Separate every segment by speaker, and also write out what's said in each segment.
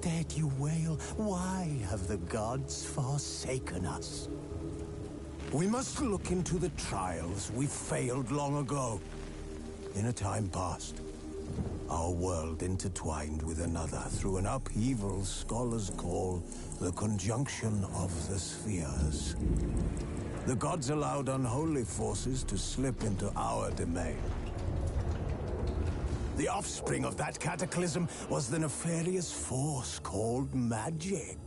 Speaker 1: Instead you wail, why have the gods forsaken us? We must look into the trials we failed long ago. In a time past, our world intertwined with another through an upheaval scholars call the conjunction of the spheres. The gods allowed unholy forces to slip into our domain. The offspring of that cataclysm was the nefarious force called magic.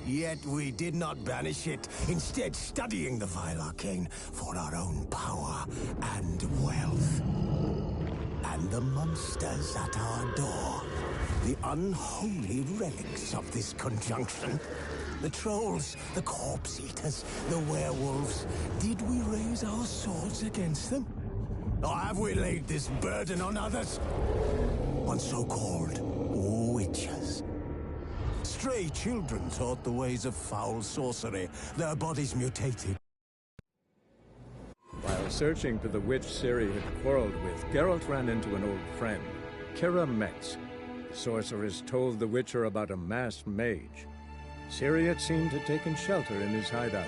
Speaker 1: Yet we did not banish it, instead studying the vile arcane for our own power and wealth. And the monsters at our door, the unholy relics of this conjunction. The trolls, the corpse eaters, the werewolves. Did we raise our swords against them? Or have we laid this burden on others? On so-called witchers. Stray children taught the ways of foul sorcery, their bodies mutated.
Speaker 2: While searching for the witch Ciri had quarreled with, Geralt ran into an old friend, Kira Metz. The sorceress told the Witcher about a masked mage. Ciri had seemed to have taken shelter in his hideout.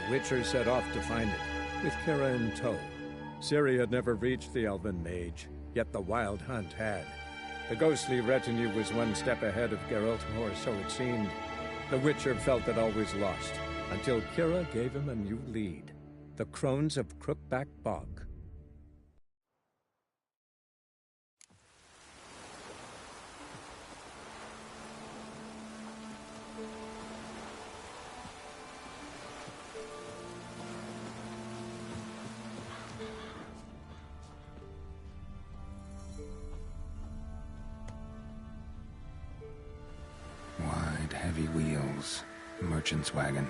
Speaker 2: The Witcher set off to find it, with Kira in tow. Ciri had never reached the elven mage, yet the wild hunt had. The ghostly retinue was one step ahead of Geralt, or so it seemed. The Witcher felt that all was lost, until Kira gave him a new lead. The Crones of Crookback Bog.
Speaker 3: Wide, heavy wheels. Merchant's wagon.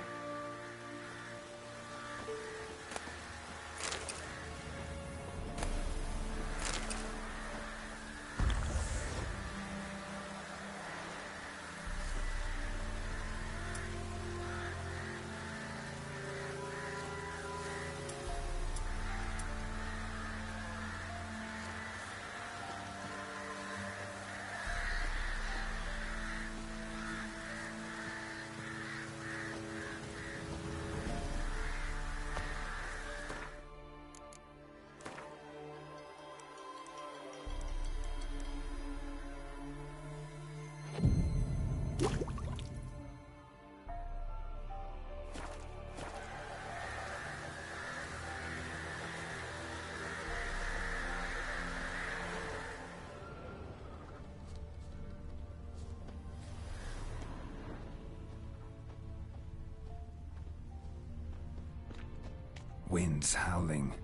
Speaker 3: Winds howling.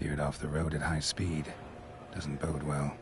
Speaker 3: Veered off the road at high speed. Doesn't bode well.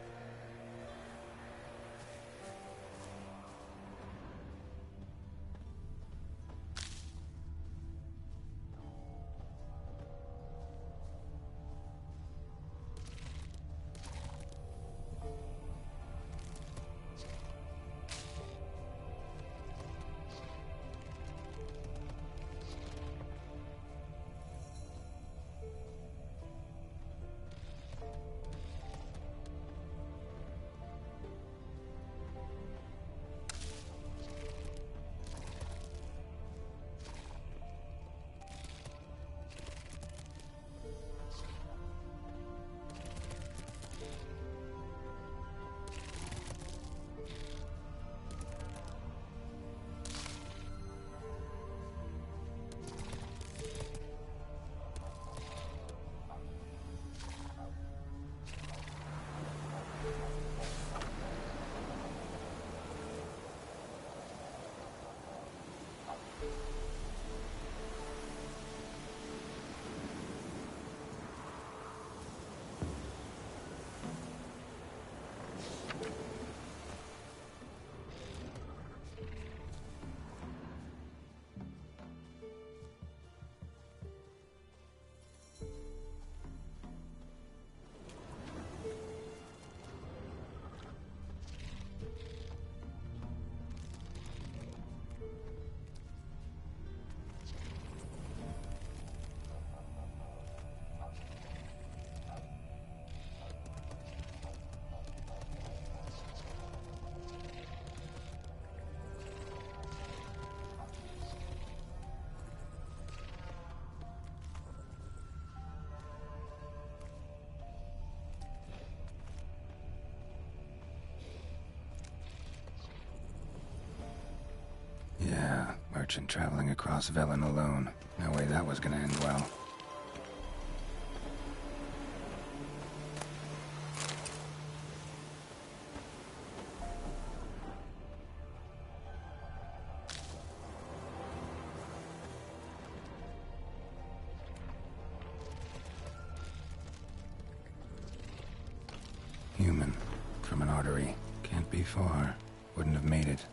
Speaker 3: merchant traveling across Velen alone. No way that was gonna end well. Human. From an artery. Can't be far. Wouldn't have made it.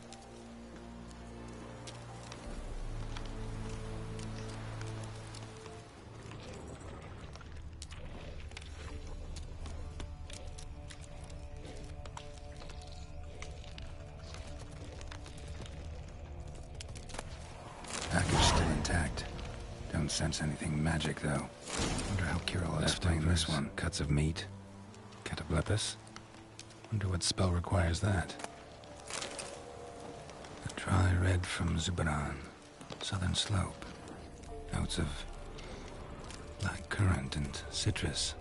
Speaker 3: Package still intact. Don't sense anything magic, though. Wonder how Kira will explain this one. Cuts of meat. Cataplepis? Wonder what spell requires that. A dry red from Zubaran. Southern slope. Notes of black currant and citrus.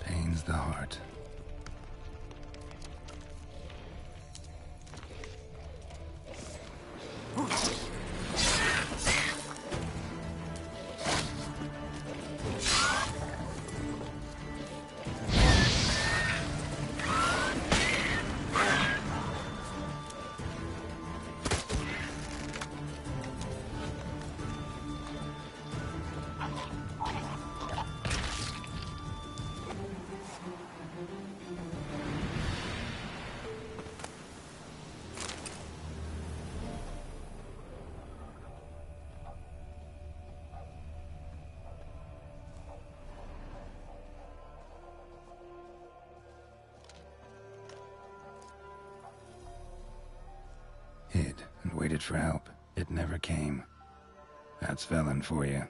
Speaker 3: Pains the heart. Hid and waited for help. It never came. That's Velen for you.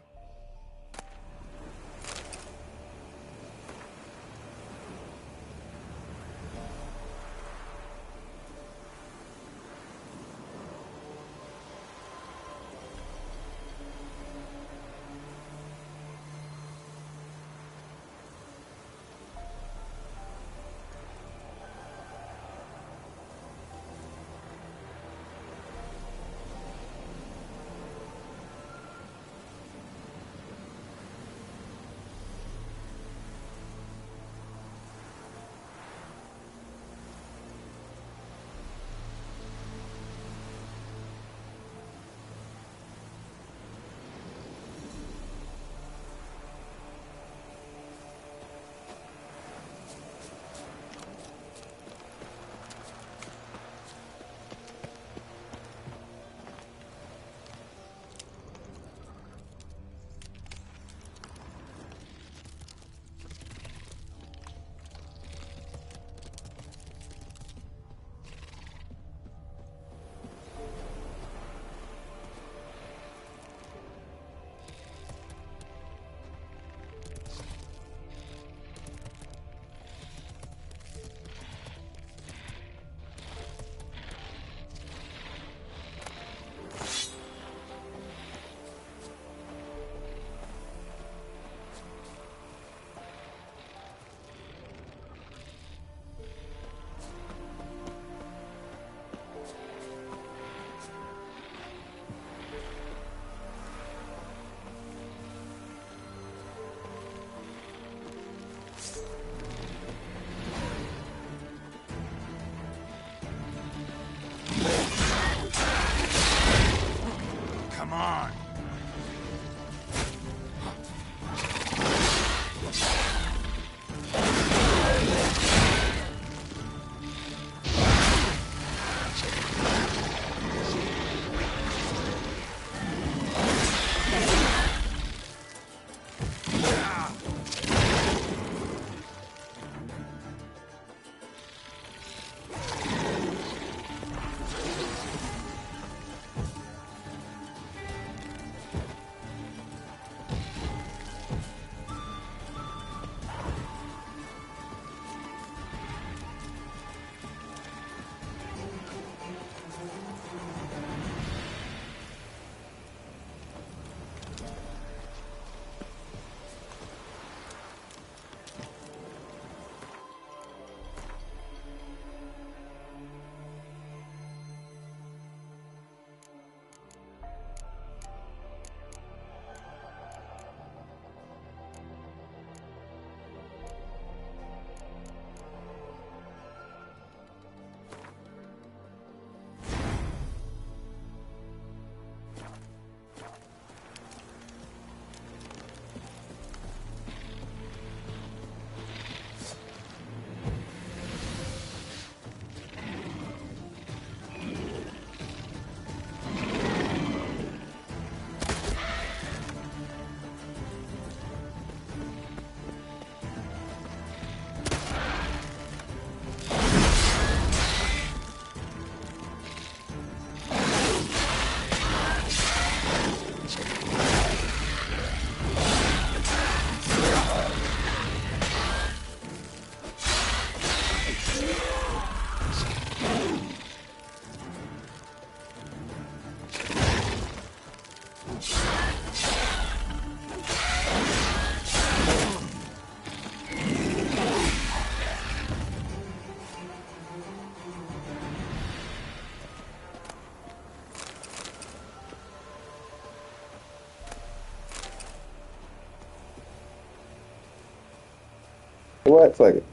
Speaker 4: What? Fuck it.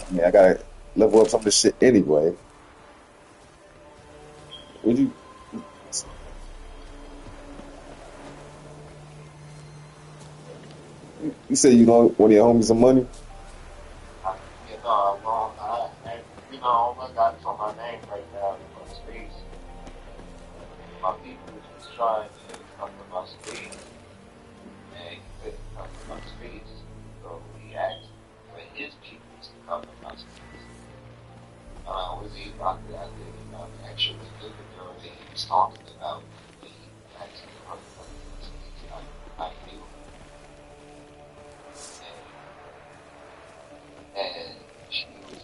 Speaker 4: I mean, I gotta level up some of this shit anyway. Would you say you know one of your homies some money?
Speaker 5: You know, you know, I got it on my name right now in my space. My people was trying to come to my space, and he couldn't come to my space. So he asked for his people to come to my space. Was he about that? I didn't actually look at the girl that he was talking about. He actually come to my space. I knew her. And she was,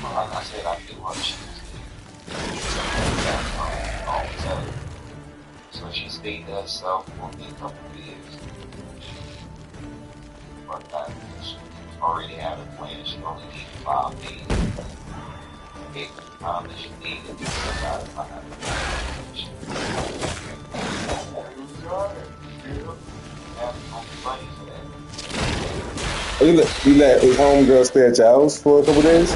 Speaker 5: like I said, I knew her. She was so she stayed to herself for me a couple of years. But she already had a plan. She only needed 5 days. I gave her the time that she needed to get out of my house. She money for that.
Speaker 4: Oh, you let his homegirl stay at your house for a couple days?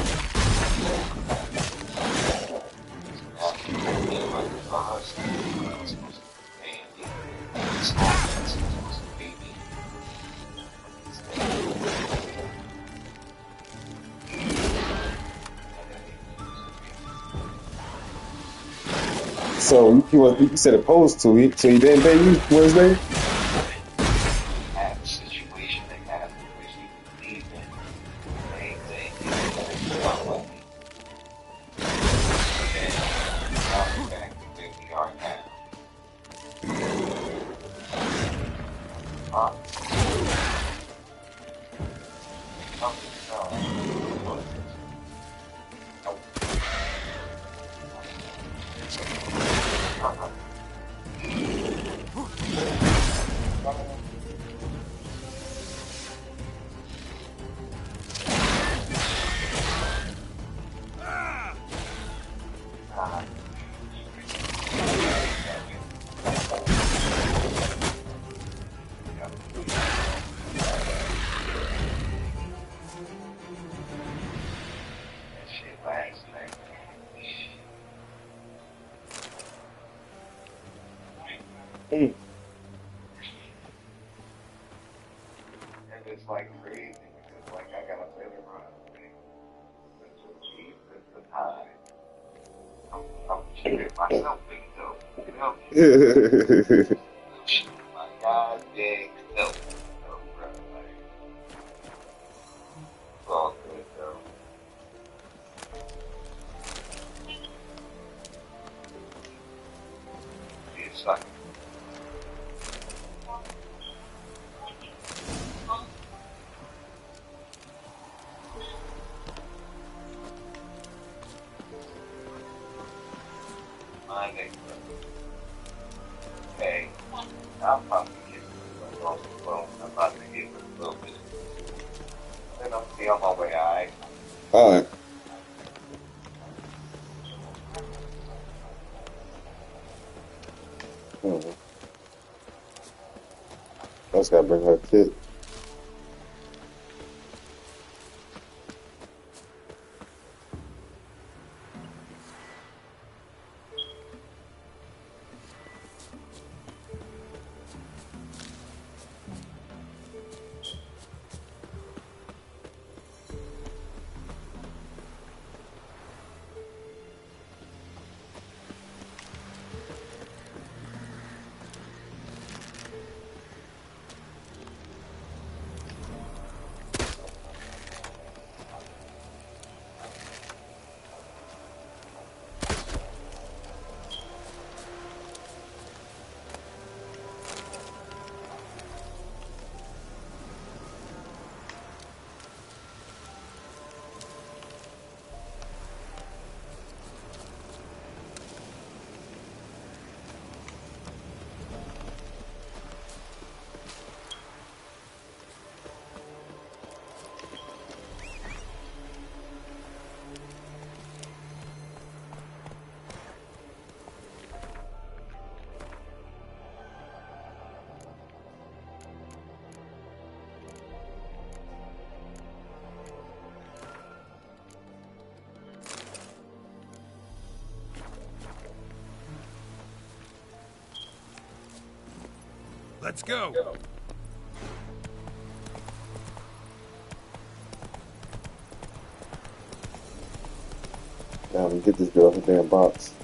Speaker 4: So you said opposed to it, so he didn't pay you Wednesday?
Speaker 5: And it's like crazy because like I got a feeling around the time. I'm keeping myself big though. You know? My God big self. You know, bro. Like, it's all good though. It's like my nigga. Hey, I'm probably getting off the phone. I'm about to get a little bit. Then I'll be on my way, alright?
Speaker 4: All right. I just gotta bring her kid.
Speaker 3: Let's go.
Speaker 4: Now we get this girl her damn box.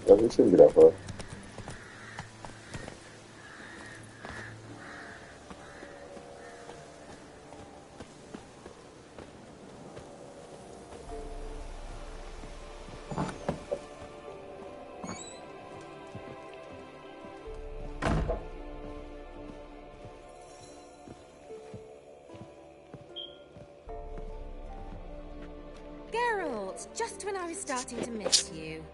Speaker 4: Yeah, we shouldn't get that far.
Speaker 6: Geralt, just when I was starting to miss you.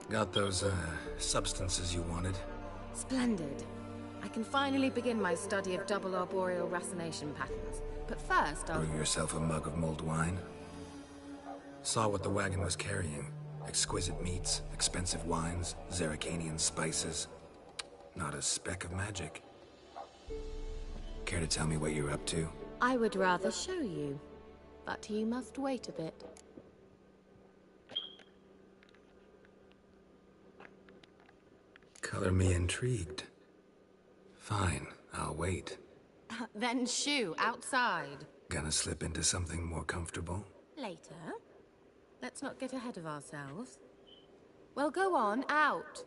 Speaker 3: Got those, substances you wanted?
Speaker 6: Splendid. I can finally begin my study of double arboreal racination patterns. But first, I'll...
Speaker 3: Brew yourself a mug of mulled wine. Saw what the wagon was carrying. Exquisite meats, expensive wines, Zerrikanian spices. Not a speck of magic. Care to tell me what you're up to?
Speaker 6: I would rather show you, but you must wait a bit.
Speaker 3: Color me intrigued. Fine, I'll wait.
Speaker 6: Then shoo, outside.
Speaker 3: Gonna slip into something more comfortable?
Speaker 6: Later. Let's not get ahead of ourselves. Well, go on, out.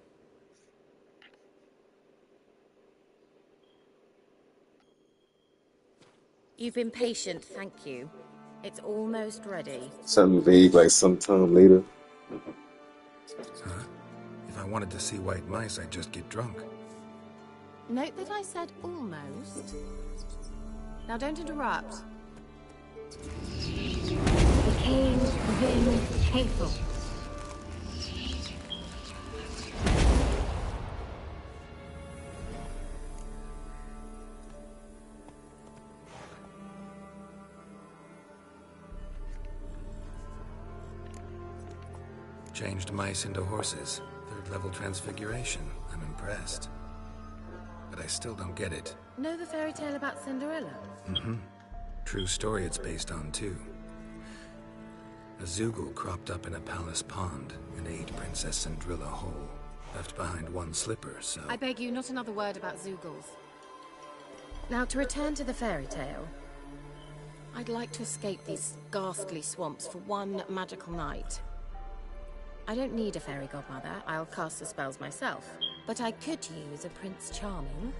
Speaker 6: You've been patient, thank you. It's almost ready.
Speaker 4: Something vague like sometime later.
Speaker 3: Huh? If I wanted to see white mice, I'd just get drunk.
Speaker 6: Note that I said almost. Now don't interrupt.
Speaker 7: Became Vin Hateful.
Speaker 3: Changed mice into horses. Third-level transfiguration. I'm impressed. But I still don't get it.
Speaker 6: Know the fairy tale about Cinderella?
Speaker 3: Mm-hmm. True story it's based on, too. A Zoogle cropped up in a palace pond and ate Princess Cinderella whole. Left behind one slipper, so...
Speaker 6: I beg you, not another word about Zoogles. Now, to return to the fairy tale, I'd like to escape these ghastly swamps for one magical night. I don't need a fairy godmother, I'll cast the spells myself. But I could use a Prince Charming.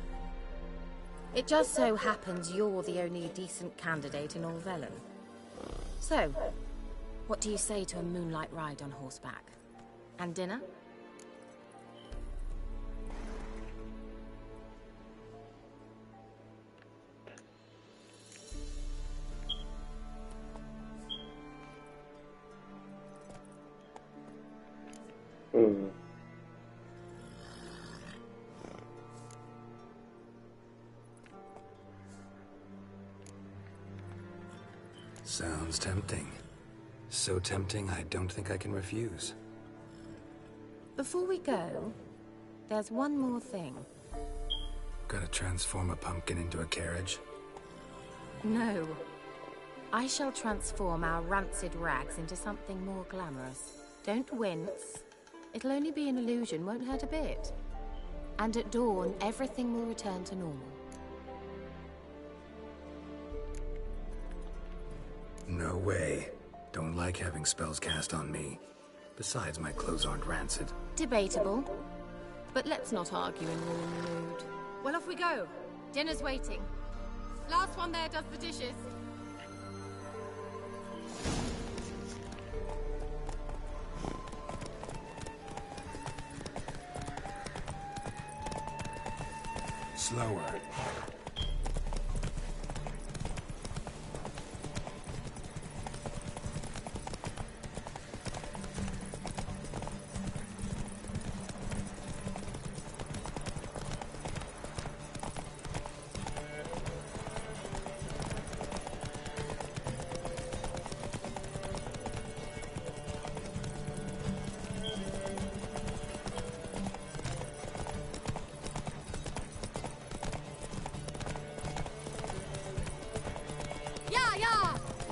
Speaker 6: It just so happens you're the only decent candidate in all Velen. So, what do you say to a moonlight ride on horseback? And dinner?
Speaker 3: Sounds tempting. So tempting, I don't think I can refuse.
Speaker 6: Before we go, there's one more thing.
Speaker 3: Gotta transform a pumpkin into a carriage?
Speaker 6: No. I shall transform our rancid rags into something more glamorous. Don't wince. It'll only be an illusion, won't hurt a bit. And at dawn, everything will return to normal.
Speaker 3: No way. Don't like having spells cast on me. Besides, my clothes aren't rancid.
Speaker 6: Debatable. But let's not argue and ruin the mood. Well, off we go. Dinner's waiting. Last one there does the dishes.
Speaker 3: Slower.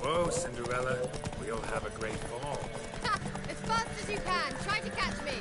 Speaker 3: Whoa, Cinderella. We'll have a great fall.
Speaker 6: Ha! As fast as you can. Try to catch me.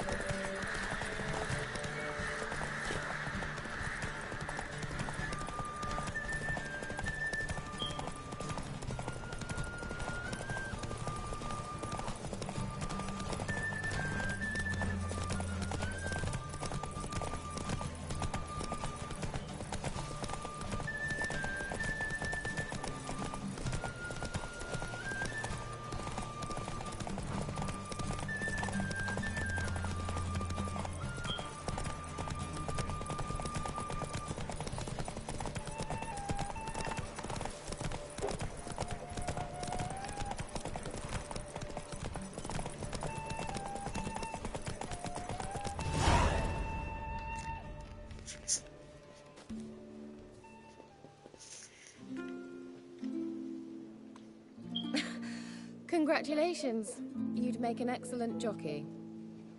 Speaker 6: Congratulations. You'd make an excellent jockey.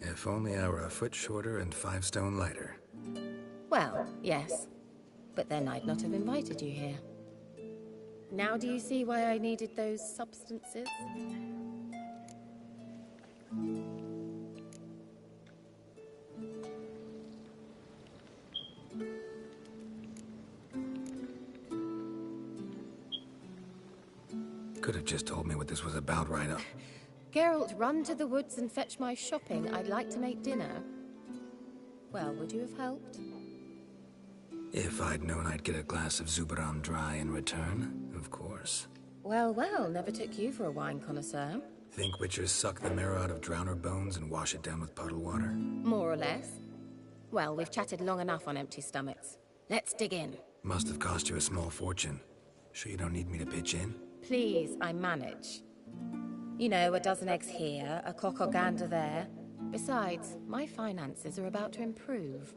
Speaker 3: If only I were a foot shorter and 5 stone lighter.
Speaker 6: Well, yes. But then I'd not have invited you here. Now do you see why I needed those substances?
Speaker 3: Could have just told me what this was about right up.
Speaker 6: Geralt, run to the woods and fetch my shopping. I'd like to make dinner. Well, would you have helped?
Speaker 3: If I'd known I'd get a glass of Zubaram dry in return, of course.
Speaker 6: Well, well, never took you for a wine connoisseur.
Speaker 3: Think witchers suck the marrow out of drowner bones and wash it down with puddle water?
Speaker 6: More or less. Well, we've chatted long enough on empty stomachs. Let's dig in.
Speaker 3: Must have cost you a small fortune. Sure you don't need me to pitch in?
Speaker 6: Please, I manage. You know, a dozen eggs here, a cock or gander there. Besides, my finances are about to improve.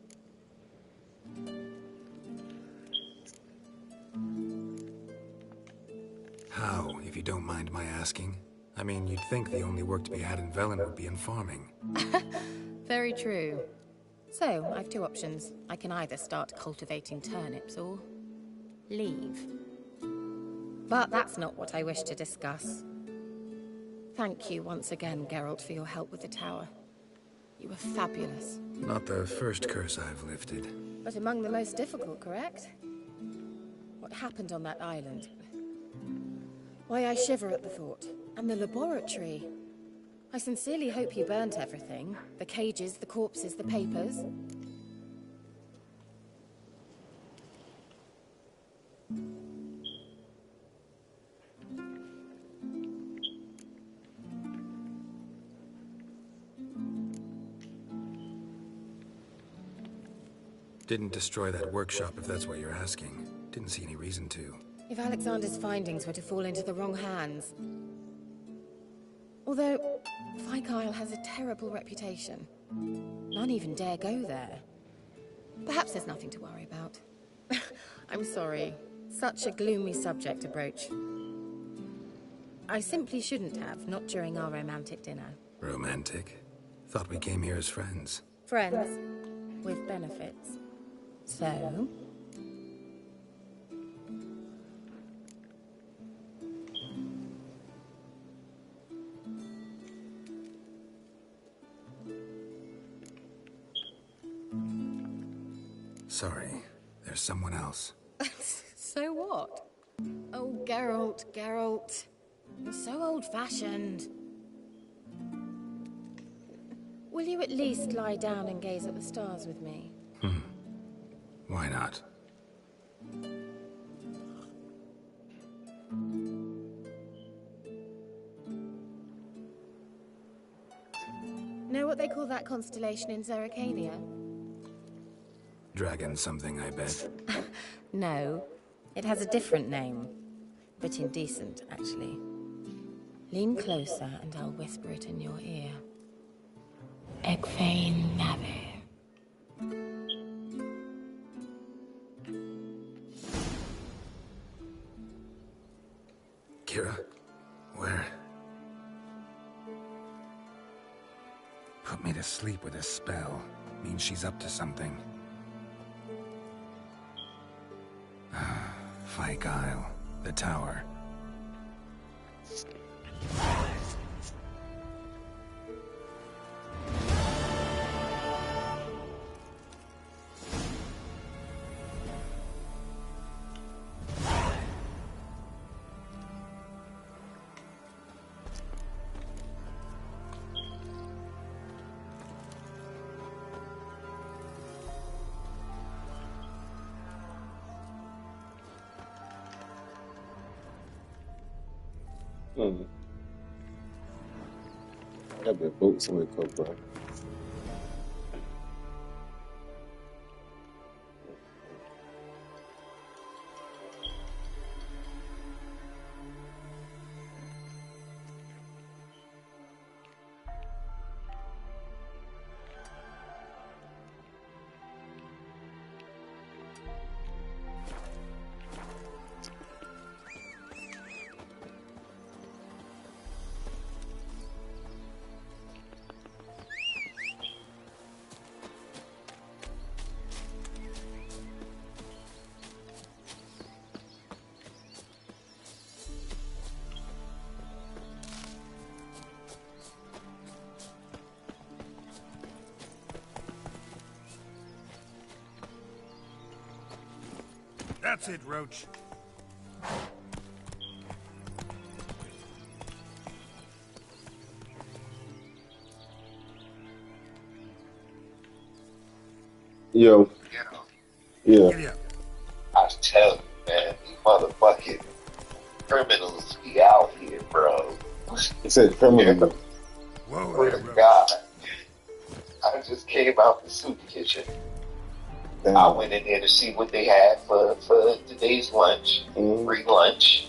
Speaker 3: How, if you don't mind my asking? I mean, you'd think the only work to be had in Velen would be in farming.
Speaker 6: Very true. So, I've 2 options. I can either start cultivating turnips or leave. But that's not what I wish to discuss. Thank you once again, Geralt, for your help with the tower. You were fabulous.
Speaker 3: Not the first curse I've lifted.
Speaker 6: But among the most difficult, correct? What happened on that island? Why, I shiver at the thought. And the laboratory. I sincerely hope you burnt everything. The cages, the corpses, the papers.
Speaker 3: Didn't destroy that workshop, if that's what you're asking. Didn't see any reason to.
Speaker 6: If Alexander's findings were to fall into the wrong hands. Although, Fyke Isle has a terrible reputation. None even dare go there. Perhaps there's nothing to worry about. I'm sorry. Such a gloomy subject to broach. I simply shouldn't have, not during our romantic dinner.
Speaker 3: Romantic? Thought we came here as friends.
Speaker 6: Friends, with benefits. So?
Speaker 3: Sorry, there's someone else.
Speaker 6: So what? Oh, Geralt. You're so old-fashioned. Will you at least lie down and gaze at the stars with me?
Speaker 3: Why not?
Speaker 6: Know what they call that constellation in Zerrikania?
Speaker 3: Dragon something, I bet.
Speaker 6: No. It has a different name. But indecent, actually. Lean closer and I'll whisper it in your ear. Egfain Nave.
Speaker 3: Kira? Where? Put me to sleep with a spell. Means she's up to something. Fyke Isle. The tower.
Speaker 4: Hmm. I got that boat somewhere close by.
Speaker 3: That's it, Roach.
Speaker 4: Yo,
Speaker 5: You know,
Speaker 4: yeah.
Speaker 3: Giddy up.
Speaker 5: I tell you, man, these motherfucking criminals be out here, bro.
Speaker 4: It said criminal.
Speaker 3: Whoa
Speaker 5: Swear
Speaker 3: there,
Speaker 5: to
Speaker 3: Roach.
Speaker 5: God. I just came out the soup kitchen. I
Speaker 4: Damn.
Speaker 5: went in there to see what they had for today's lunch, free lunch,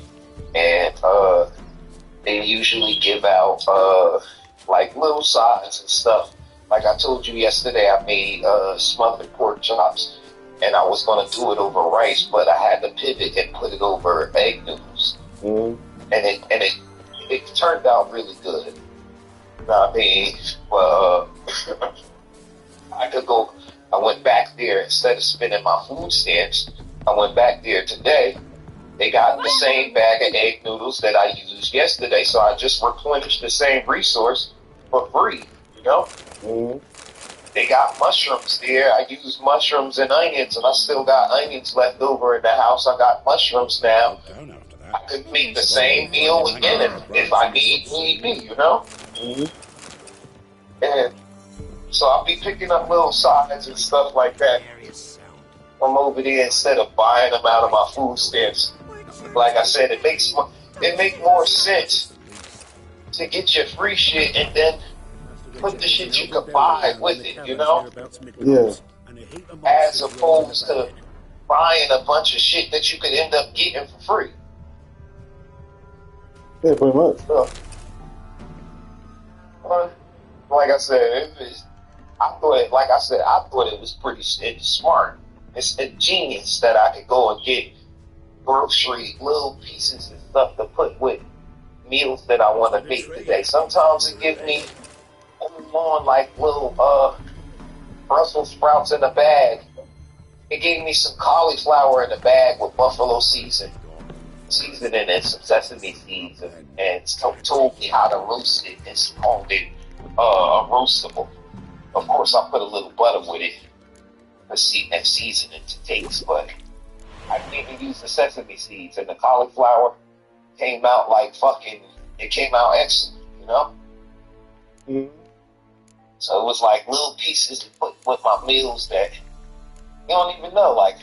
Speaker 5: and they usually give out like little sides and stuff. Like I told you yesterday, I made smothered pork chops, and I was gonna do it over rice, but I had to pivot and put it over egg noodles, and it turned out really good. You know what I mean? Well, I went back there instead of spending my food stamps. I went back there today. They got the same bag of egg noodles that I used yesterday, so I just replenished the same resource for free. You know, they got mushrooms there. I used mushrooms and onions, and I still got onions left over in the house. I got mushrooms now. I could make the same meal again if I need be. You know, and so I'll be picking up little sides and stuff like that from over there instead of buying them out of my food stamps. Like I said, it makes more sense to get your free shit and then put the shit you could buy with it, you know?
Speaker 4: Yeah.
Speaker 5: As opposed to buying a bunch of shit that you could end up getting for free.
Speaker 4: Yeah, pretty much.
Speaker 5: So, like I said, I thought it was pretty smart. It's ingenious that I could go and get grocery little pieces and stuff to put with meals that I want to make today. Sometimes it gives me on like little Brussels sprouts in a bag. It gave me some cauliflower in a bag with buffalo seasoning and some sesame seeds, and told me how to roast it. It's called it roastable. Of course, I put a little butter with it and season it to taste, but I didn't even use the sesame seeds, and the cauliflower came out like it came out excellent, you know? So it was like little pieces to put with my meals that you don't even know. Like,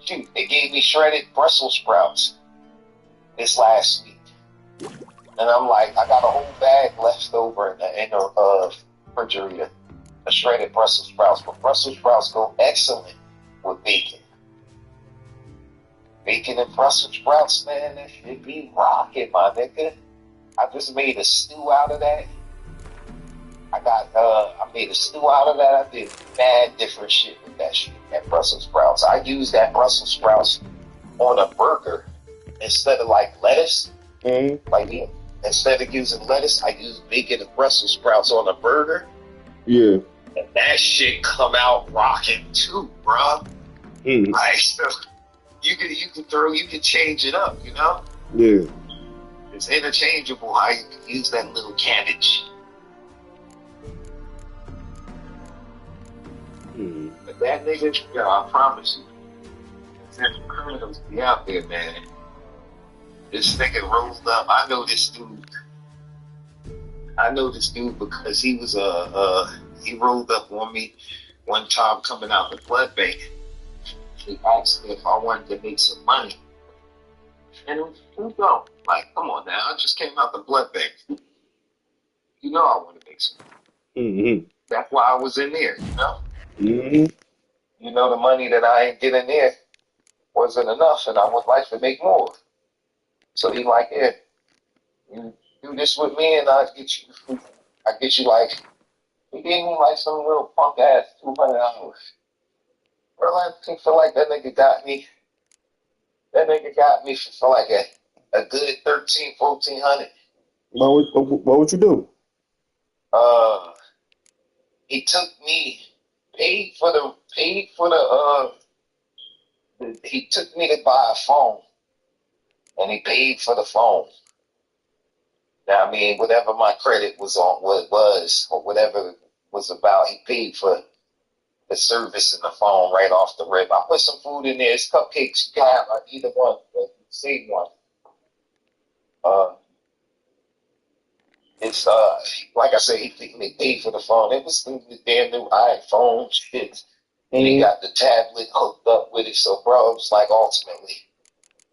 Speaker 5: shoot, they gave me shredded Brussels sprouts this last week. And I'm like, I got a whole bag left over in the refrigerator of shredded Brussels sprouts. But Brussels sprouts go excellent with bacon. Bacon and Brussels sprouts, man, that should be rocking, my nigga. I just made a stew out of that. I made a stew out of that. I did mad different shit with that shit, that Brussels sprouts. I used that Brussels sprouts on a burger instead of like lettuce. Like, instead of using lettuce, I used bacon and Brussels sprouts on a burger.
Speaker 4: Yeah.
Speaker 5: And that shit come out rocking too, bro. Like, so you can change it up, you know?
Speaker 4: Yeah.
Speaker 5: It's interchangeable how you can use that little cabbage. But that nigga, yo, I promise you, there's criminals be out there, man. This nigga rolled up. I know this dude because he was he rolled up on me one time coming out the blood bank. He asked me if I wanted to make some money. And who don't? Like, come on now, I just came out the blood bank. You know I want to make some money. That's why I was in there, you know? You know, the money that I ain't getting there wasn't enough, and I would like to make more. So he like, yeah, you do this with me, and I get you like, he gave me like some little punk ass $200. Well, I feel like that nigga got me. That nigga got me for like a good 1,300-1,400.
Speaker 4: What would you do?
Speaker 5: He took me, he took me to buy a phone, and he paid for the phone. Now, I mean, whatever my credit was on, what it was, or whatever it was about, he paid for the service in the phone right off the rip. I put some food in there. It's cupcakes. You can have either one, but save one. It's like I said, he paid for the phone. It was the damn new iPhone shit. And he got the tablet hooked up with it. So, bro, it was like ultimately,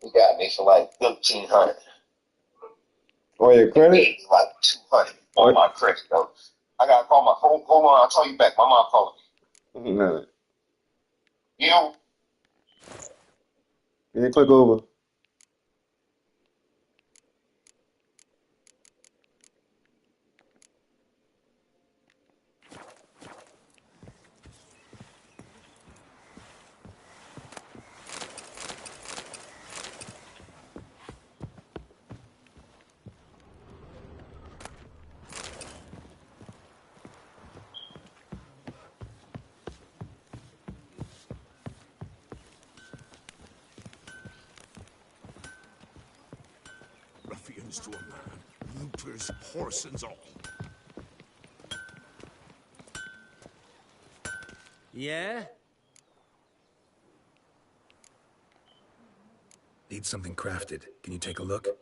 Speaker 5: he got me for like 1,500.
Speaker 4: Oh, your credit?
Speaker 5: He gave me like 200 on my credit, though. I gotta call my phone. Hold on, I'll call you back. My mom calling me. You know?
Speaker 4: Yeah, click over.
Speaker 1: Ruffians to a man, looters, horse and all.
Speaker 8: Yeah?
Speaker 3: Need something crafted. Can you take a look?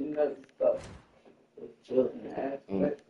Speaker 8: changing other stuff. The children aspect.